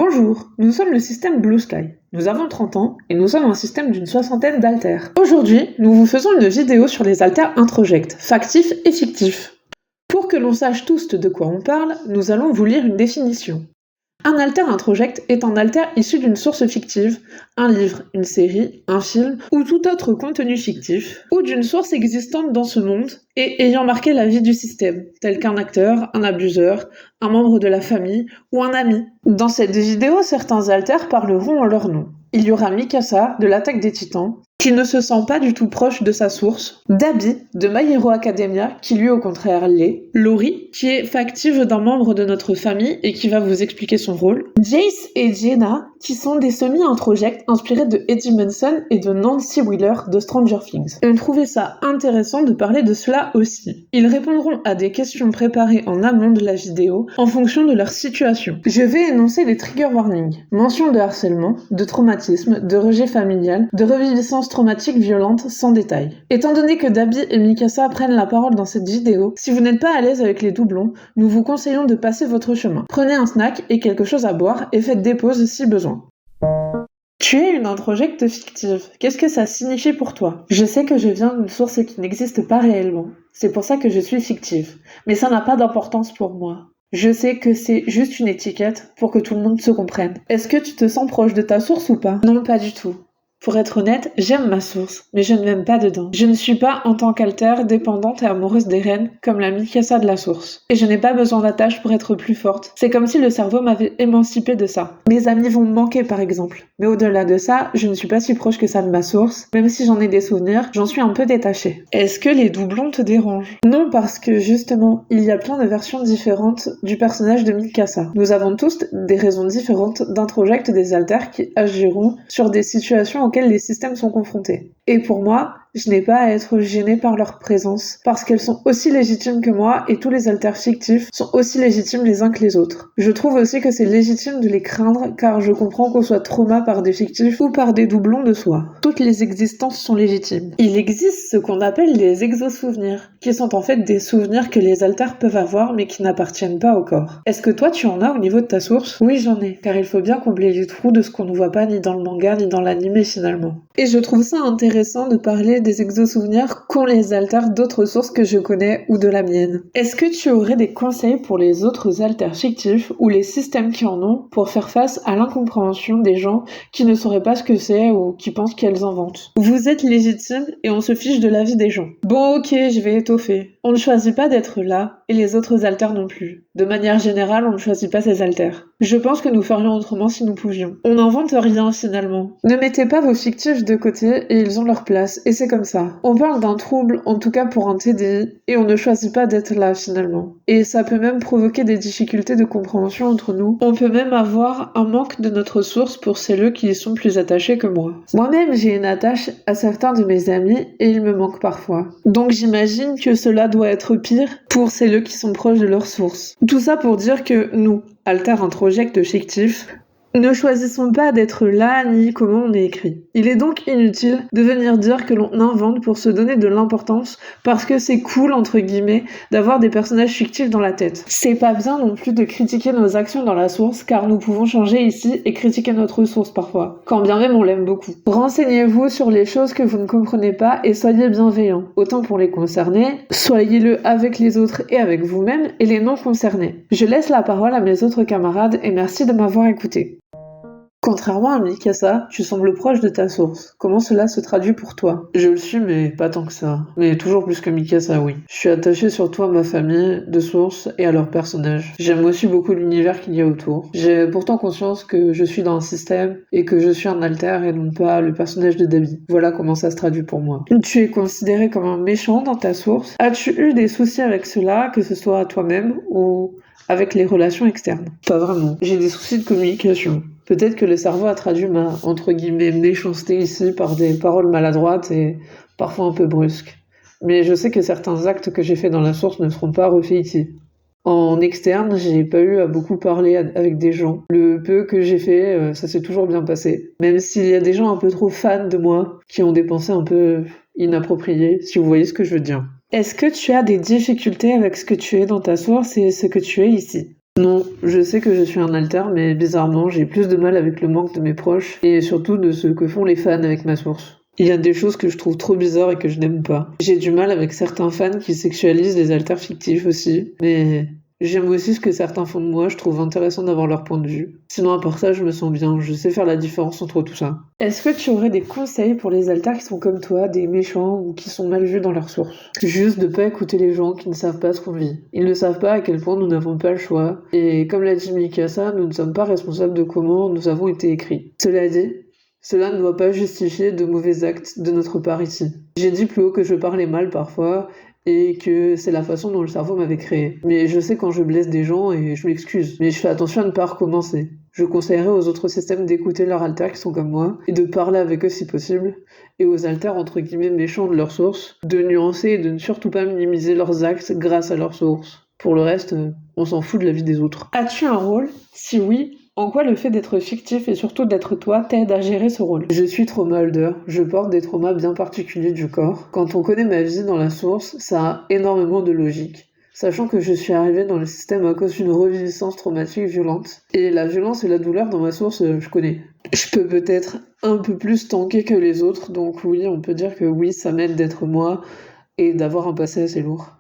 Bonjour, nous sommes le système Blue Sky. Nous avons 30 ans et nous sommes un système d'une 60aine d'haltères. Aujourd'hui, nous vous faisons une vidéo sur les haltères introjects, factifs et fictifs. Pour que l'on sache tous de quoi on parle, nous allons vous lire une définition. Un haltère introject est un haltère issu d'une source fictive, un livre, une série, un film ou tout autre contenu fictif, ou d'une source existante dans ce monde et ayant marqué la vie du système, tel qu'un acteur, un abuseur, un membre de la famille ou un ami. Dans cette vidéo, certains haltères parleront en leur nom. Il y aura Mikasa, de l'Attaque des Titans, qui ne se sent pas du tout proche de sa source, Dabi, de My Hero Academia, qui lui au contraire l'est, Lori, qui est factive d'un membre de notre famille et qui va vous expliquer son rôle, Jace et Jenna, qui sont des semi-introjects inspirés de Eddie Munson et de Nancy Wheeler de Stranger Things. Et on trouvait ça intéressant de parler de cela aussi. Ils répondront à des questions préparées en amont de la vidéo en fonction de leur situation. Je vais énoncer les trigger warnings. Mention de harcèlement, de traumatisme, de rejet familial, de reviviscence traumatique violente sans détail. Étant donné que Dabi et Mikasa prennent la parole dans cette vidéo, si vous n'êtes pas à l'aise avec les doublons, nous vous conseillons de passer votre chemin. Prenez un snack et quelque chose à boire et faites des pauses si besoin. Tu es une introjecte fictive. Qu'est-ce que ça signifie pour toi? Je sais que je viens d'une source qui n'existe pas réellement. C'est pour ça que je suis fictive. Mais ça n'a pas d'importance pour moi. Je sais que c'est juste une étiquette pour que tout le monde se comprenne. Est-ce que tu te sens proche de ta source ou pas? Non, pas du tout. Pour être honnête, j'aime ma source, mais je ne m'aime pas dedans. Je ne suis pas, en tant qu'altère, dépendante et amoureuse des reines, comme la Mikasa de la source. Et je n'ai pas besoin d'attache pour être plus forte. C'est comme si le cerveau m'avait émancipée de ça. Mes amis vont me manquer, par exemple. Mais au-delà de ça, je ne suis pas si proche que ça de ma source. Même si j'en ai des souvenirs, j'en suis un peu détachée. Est-ce que les doublons te dérangent? Non, parce que, justement, il y a plein de versions différentes du personnage de Mikasa. Nous avons tous des raisons différentes d'introject des haltères qui agiront sur des situations auxquelles les systèmes sont confrontés. Et pour moi, je n'ai pas à être gênée par leur présence, parce qu'elles sont aussi légitimes que moi et tous les haltères fictifs sont aussi légitimes les uns que les autres. Je trouve aussi que c'est légitime de les craindre, car je comprends qu'on soit traumatisé par des fictifs ou par des doublons de soi. Toutes les existences sont légitimes. Il existe ce qu'on appelle les exosouvenirs, qui sont en fait des souvenirs que les haltères peuvent avoir mais qui n'appartiennent pas au corps. Est-ce que toi tu en as au niveau de ta source? Oui, j'en ai, car il faut bien combler les trous de ce qu'on ne voit pas ni dans le manga ni dans l'anime finalement. Et je trouve ça intéressant de parler des exosouvenirs qu'ont les haltères d'autres sources que je connais ou de la mienne. Est-ce que tu aurais des conseils pour les autres haltères fictifs ou les systèmes qui en ont pour faire face à l'incompréhension des gens qui ne sauraient pas ce que c'est ou qui pensent qu'elles inventent? Vous êtes légitime et on se fiche de l'avis des gens. Bon, ok, je vais étoffer. On ne choisit pas d'être là et les autres haltères non plus. De manière générale, on ne choisit pas ces haltères. Je pense que nous ferions autrement si nous pouvions. On n'invente rien finalement. Ne mettez pas vos fictifs de côté et ils ont leur place, et c'est comme ça. On parle d'un trouble, en tout cas pour un TDI, et on ne choisit pas d'être là finalement. Et ça peut même provoquer des difficultés de compréhension entre nous. On peut même avoir un manque de notre source pour celles qui y sont plus attachés que moi. Moi-même, j'ai une attache à certains de mes amis et ils me manquent parfois. Donc j'imagine que cela doit être pire pour celles qui sont proches de leur source. Tout ça pour dire que nous, haltères introjects fictifs, ne choisissons pas d'être là ni comment on est écrit. Il est donc inutile de venir dire que l'on invente pour se donner de l'importance parce que c'est cool entre guillemets d'avoir des personnages fictifs dans la tête. C'est pas bien non plus de critiquer nos actions dans la source car nous pouvons changer ici et critiquer notre source parfois, quand bien même on l'aime beaucoup. Renseignez-vous sur les choses que vous ne comprenez pas et soyez bienveillants, autant pour les concernés, soyez-le avec les autres et avec vous-même et les non concernés. Je laisse la parole à mes autres camarades et merci de m'avoir écouté. Contrairement à Mikasa, tu sembles proche de ta source. Comment cela se traduit pour toi? Je le suis, mais pas tant que ça. Mais toujours plus que Mikasa, oui. Je suis attaché surtout à ma famille de source et à leurs personnages. J'aime aussi beaucoup l'univers qu'il y a autour. J'ai pourtant conscience que je suis dans un système et que je suis un alter et non pas le personnage de Dabi. Voilà comment ça se traduit pour moi. Tu es considéré comme un méchant dans ta source. As-tu eu des soucis avec cela, que ce soit à toi-même ou avec les relations externes? Pas vraiment. J'ai des soucis de communication. Peut-être que le cerveau a traduit ma, entre guillemets, méchanceté ici par des paroles maladroites et parfois un peu brusques. Mais je sais que certains actes que j'ai faits dans la source ne seront pas refaits ici. En externe, j'ai pas eu à beaucoup parler avec des gens. Le peu que j'ai fait, ça s'est toujours bien passé. Même s'il y a des gens un peu trop fans de moi, qui ont des pensées un peu inappropriées, si vous voyez ce que je veux dire. Est-ce que tu as des difficultés avec ce que tu es dans ta source et ce que tu es ici? Non, je sais que je suis un alter, mais bizarrement, j'ai plus de mal avec le manque de mes proches, et surtout de ce que font les fans avec ma source. Il y a des choses que je trouve trop bizarres et que je n'aime pas. J'ai du mal avec certains fans qui sexualisent les alters fictifs aussi, mais j'aime aussi ce que certains font de moi, je trouve intéressant d'avoir leur point de vue. Sinon, à part ça, je me sens bien, je sais faire la différence entre tout ça. Est-ce que tu aurais des conseils pour les alters qui sont comme toi, des méchants ou qui sont mal vus dans leur source? Juste de pas écouter les gens qui ne savent pas ce qu'on vit. Ils ne savent pas à quel point nous n'avons pas le choix, et comme l'a dit Mikasa, nous ne sommes pas responsables de comment nous avons été écrits. Cela dit, cela ne doit pas justifier de mauvais actes de notre part ici. J'ai dit plus haut que je parlais mal parfois, et que c'est la façon dont le cerveau m'avait créé. Mais je sais quand je blesse des gens et je m'excuse. Mais je fais attention à ne pas recommencer. Je conseillerais aux autres systèmes d'écouter leurs alters qui sont comme moi, et de parler avec eux si possible, et aux alters entre guillemets méchants de leur source, de nuancer et de ne surtout pas minimiser leurs actes grâce à leur source. Pour le reste, on s'en fout de la vie des autres. As-tu un rôle? Si oui, en quoi le fait d'être fictif et surtout d'être toi t'aide à gérer ce rôle? Je suis trauma holder, je porte des traumas bien particuliers du corps. Quand on connaît ma vie dans la source, ça a énormément de logique. Sachant que je suis arrivée dans le système à cause d'une reviviscence traumatique violente. Et la violence et la douleur dans ma source, je connais. Je peux peut-être un peu plus tanker que les autres, donc oui, on peut dire que oui, ça m'aide d'être moi et d'avoir un passé assez lourd.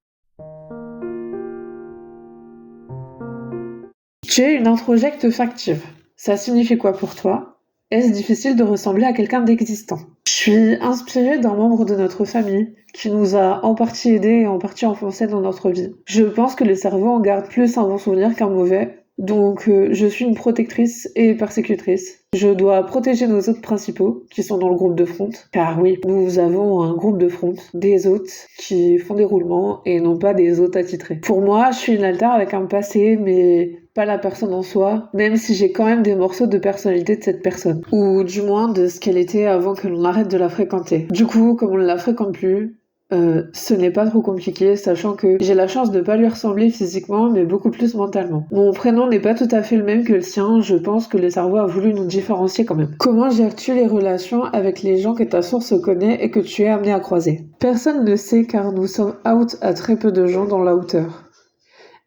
Tu es une introjecte factive. Ça signifie quoi pour toi? Est-ce difficile de ressembler à quelqu'un d'existant? Je suis inspirée d'un membre de notre famille qui nous a en partie aidés et en partie enfoncés dans notre vie. Je pense que le cerveau en garde plus un bon souvenir qu'un mauvais, donc je suis une protectrice et persécutrice. Je dois protéger nos hôtes principaux, qui sont dans le groupe de front, car oui, nous avons un groupe de front, des hôtes qui font des roulements et non pas des hôtes attitrés. Pour moi, je suis une alter avec un passé, mais pas la personne en soi, même si j'ai quand même des morceaux de personnalité de cette personne, ou du moins de ce qu'elle était avant que l'on arrête de la fréquenter. Du coup, comme on ne la fréquente plus, ce n'est pas trop compliqué, sachant que j'ai la chance de pas lui ressembler physiquement, mais beaucoup plus mentalement. Mon prénom n'est pas tout à fait le même que le sien, je pense que le cerveau a voulu nous différencier quand même. Comment gères-tu les relations avec les gens que ta source connaît et que tu es amené à croiser? Personne ne sait car nous sommes out à très peu de gens dans la hauteur.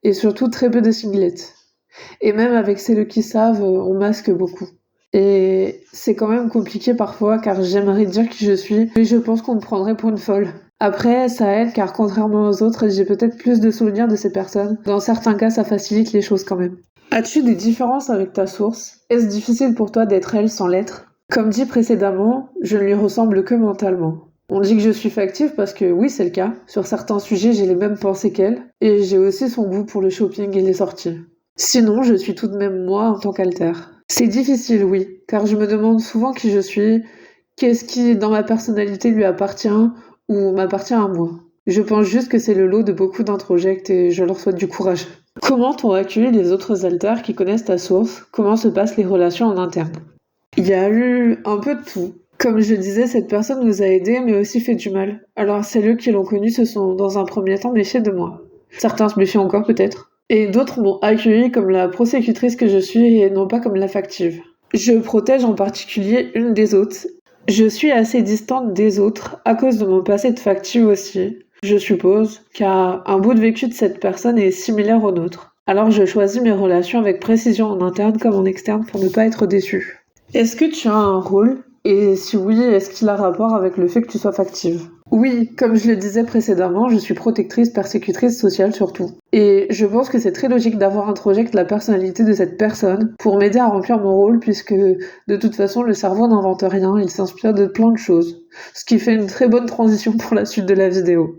Et surtout très peu de singlets. Et même avec celles qui savent, on masque beaucoup. Et c'est quand même compliqué parfois car j'aimerais dire qui je suis, mais je pense qu'on me prendrait pour une folle. Après, ça aide car contrairement aux autres, j'ai peut-être plus de souvenirs de ces personnes. Dans certains cas, ça facilite les choses quand même. As-tu des différences avec ta source? Est-ce difficile pour toi d'être elle sans l'être? Comme dit précédemment, je ne lui ressemble que mentalement. On dit que je suis factive parce que oui, c'est le cas. Sur certains sujets, j'ai les mêmes pensées qu'elle, et j'ai aussi son goût pour le shopping et les sorties. Sinon, je suis tout de même moi en tant qu'alter. C'est difficile, oui, car je me demande souvent qui je suis, qu'est-ce qui, dans ma personnalité, lui appartient ou m'appartient à moi. Je pense juste que c'est le lot de beaucoup d'introjects et je leur souhaite du courage. Comment t'ont accueilli les autres alters qui connaissent ta source? Comment se passent les relations en interne? Il y a eu un peu de tout. Comme je disais, cette personne nous a aidés mais aussi fait du mal. Alors celles qui l'ont connue se sont dans un premier temps méfiées de moi. Certains se méfient encore peut-être. Et d'autres m'ont accueillie comme la prosécutrice que je suis et non pas comme la factive. Je protège en particulier une des autres. Je suis assez distante des autres à cause de mon passé de factive aussi, je suppose, car un bout de vécu de cette personne est similaire au nôtre. Alors je choisis mes relations avec précision en interne comme en externe pour ne pas être déçue. Est-ce que tu as un rôle? Et si oui, est-ce qu'il a rapport avec le fait que tu sois factive? Oui, comme je le disais précédemment, je suis protectrice, persécutrice sociale surtout. Et je pense que c'est très logique d'avoir introjecté la personnalité de cette personne pour m'aider à remplir mon rôle puisque de toute façon le cerveau n'invente rien, il s'inspire de plein de choses. Ce qui fait une très bonne transition pour la suite de la vidéo.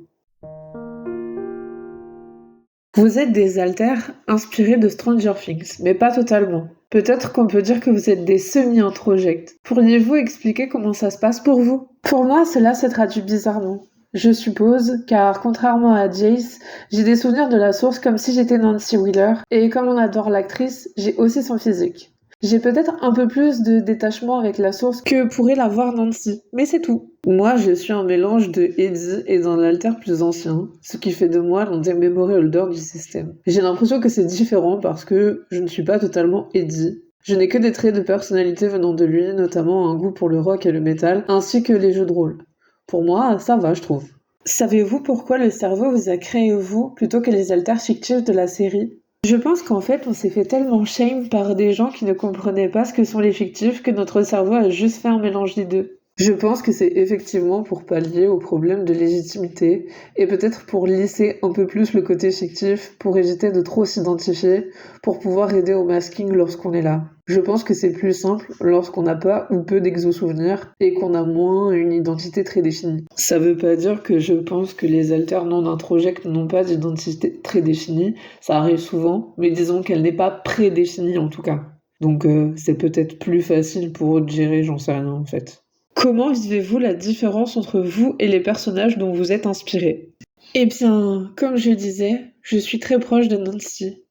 Vous êtes des alters inspirés de Stranger Things, mais pas totalement. Peut-être qu'on peut dire que vous êtes des semi-introjects. Pourriez-vous expliquer comment ça se passe pour vous? Pour moi, cela se traduit bizarrement. Je suppose, car contrairement à Jace, j'ai des souvenirs de la source comme si j'étais Nancy Wheeler, et comme on adore l'actrice, j'ai aussi son physique. J'ai peut-être un peu plus de détachement avec la source que pourrait l'avoir Nancy, mais c'est tout. Moi, je suis un mélange de Eddie et d'un alter plus ancien, ce qui fait de moi l'un des memory holders du système. J'ai l'impression que c'est différent parce que je ne suis pas totalement Eddie. Je n'ai que des traits de personnalité venant de lui, notamment un goût pour le rock et le métal, ainsi que les jeux de rôle. Pour moi, ça va, je trouve. Savez-vous pourquoi le cerveau vous a créé vous plutôt que les alters fictifs de la série? Je pense qu'en fait, on s'est fait tellement shame par des gens qui ne comprenaient pas ce que sont les fictifs que notre cerveau a juste fait un mélange des deux. Je pense que c'est effectivement pour pallier au problème de légitimité et peut-être pour lisser un peu plus le côté fictif, pour éviter de trop s'identifier, pour pouvoir aider au masking lorsqu'on est là. Je pense que c'est plus simple lorsqu'on n'a pas ou peu d'exosouvenirs et qu'on a moins une identité très définie. Ça veut pas dire que je pense que les alters non introjects n'ont pas d'identité très définie, ça arrive souvent, mais disons qu'elle n'est pas prédéfinie en tout cas. Donc c'est peut-être plus facile pour eux de gérer, j'en sais rien en fait. Comment vivez-vous la différence entre vous et les personnages dont vous êtes inspiré? Eh bien, comme je disais, je suis très proche de Nancy.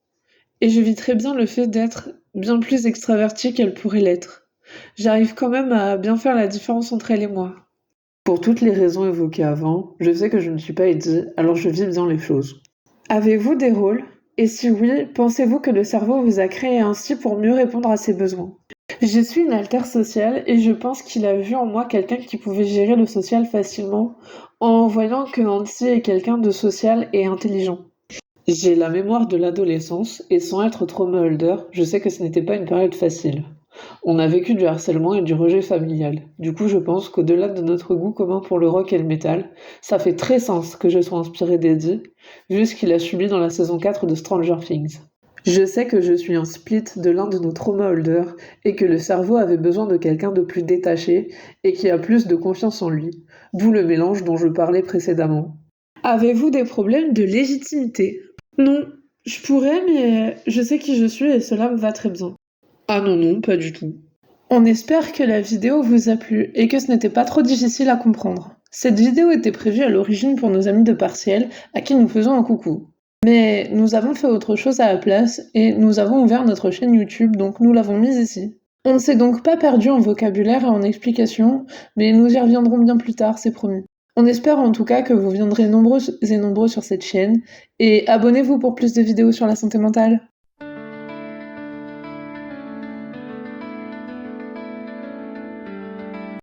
Et je vis très bien le fait d'être bien plus extravertie qu'elle pourrait l'être. J'arrive quand même à bien faire la différence entre elle et moi. Pour toutes les raisons évoquées avant, je sais que je ne suis pas Eddie, alors je vis bien les choses. Avez-vous des rôles? Et si oui, pensez-vous que le cerveau vous a créé ainsi pour mieux répondre à ses besoins? Je suis une altère sociale et je pense qu'il a vu en moi quelqu'un qui pouvait gérer le social facilement en voyant que Nancy est quelqu'un de social et intelligent. J'ai la mémoire de l'adolescence et sans être trauma-holder, je sais que ce n'était pas une période facile. On a vécu du harcèlement et du rejet familial. Du coup, je pense qu'au-delà de notre goût commun pour le rock et le métal, ça fait très sens que je sois inspirée d'Eddie, vu ce qu'il a subi dans la saison 4 de Stranger Things. Je sais que je suis un split de l'un de nos trauma-holders et que le cerveau avait besoin de quelqu'un de plus détaché et qui a plus de confiance en lui, d'où le mélange dont je parlais précédemment. Avez-vous des problèmes de légitimité? Non, je pourrais, mais je sais qui je suis et cela me va très bien. Ah non, non, pas du tout. On espère que la vidéo vous a plu et que ce n'était pas trop difficile à comprendre. Cette vidéo était prévue à l'origine pour nos amis de Partiel, à qui nous faisons un coucou. Mais nous avons fait autre chose à la place et nous avons ouvert notre chaîne YouTube, donc nous l'avons mise ici. On ne s'est donc pas perdu en vocabulaire et en explications, mais nous y reviendrons bien plus tard, c'est promis. On espère en tout cas que vous viendrez nombreux et nombreux sur cette chaîne, et abonnez-vous pour plus de vidéos sur la santé mentale.